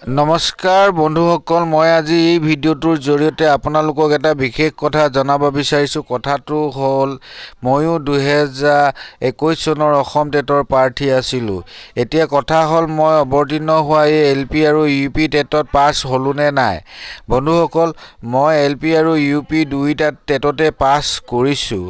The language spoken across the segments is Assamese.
নমস্কাৰ বন্ধুসকল, মই আজি এই ভিডিঅ'টোৰ জৰিয়তে আপোনালোকক এটা বিশেষ কথা জনাব বিচাৰিছোঁ। কথাটো হ'ল, ময়ো 2021 চনৰ অসম টেটৰ প্ৰাৰ্থী আছিলোঁ। এতিয়া কথা হ'ল, মই অৱতীৰ্ণ হোৱা এই LP আৰু UP টেটত পাছ হ'লোঁ নে নাই। বন্ধুসকল, মই LP আৰু UP দুয়োটা টেটতে পাছ কৰিছোঁ।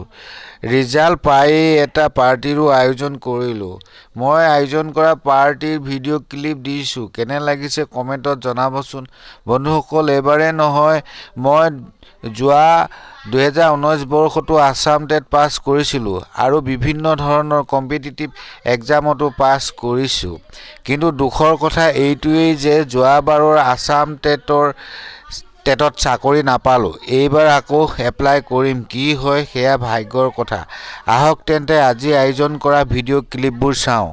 ৰিজাল্ট পায়েই এটা পাৰ্টিৰো আয়োজন কৰিলোঁ। মই আয়োজন কৰা পাৰ্টিৰ ভিডিঅ' ক্লিপ দিছোঁ, কেনে লাগিছে কমেণ্টত জনাবচোন। বন্ধুসকল, এইবাৰে নহয়, মই যোৱা 2019 বৰ্ষতো আছাম টেট পাছ কৰিছিলোঁ আৰু বিভিন্ন ধৰণৰ কম্পিটিটিভ এক্সামতো পাছ কৰিছোঁ। কিন্তু দুখৰ কথা এইটোৱেই যে যোৱাবাৰৰ আছাম টেটত চাকৰি নাপালোঁ। এইবাৰ আকৌ এপ্লাই কৰিম, কি হয় সেয়া ভাগ্যৰ কথা। আহক তেন্তে আজি আয়োজন কৰা ভিডিঅ' ক্লিপবোৰ চাওঁ।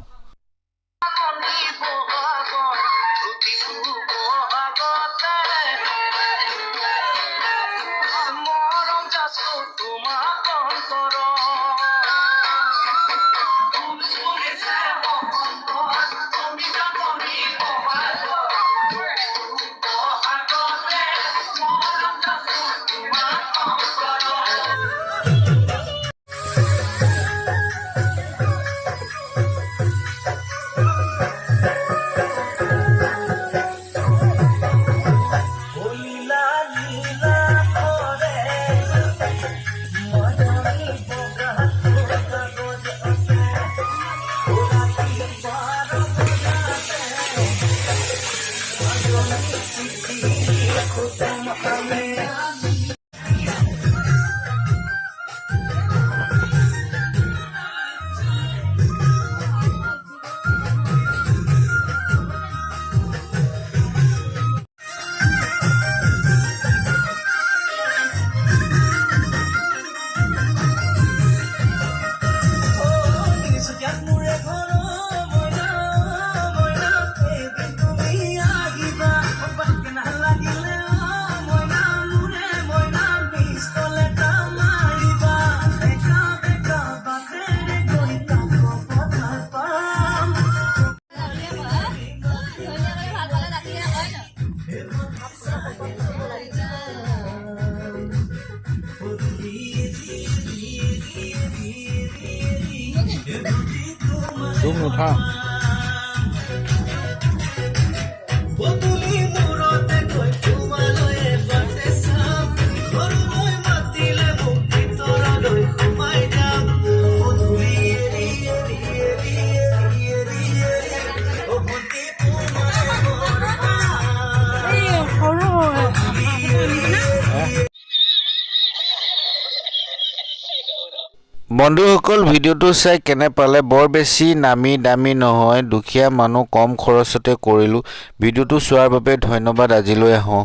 বন্ধুসকল, ভিডিঅ'টো চাই কেনে পালে? বৰ বেছি নামি দামী নহয়, দুখীয়া মানুহ, কম খৰচতে কৰিলোঁ। ভিডিঅ'টো চোৱাৰ বাবে ধন্যবাদ। আজিলৈ আহোঁ।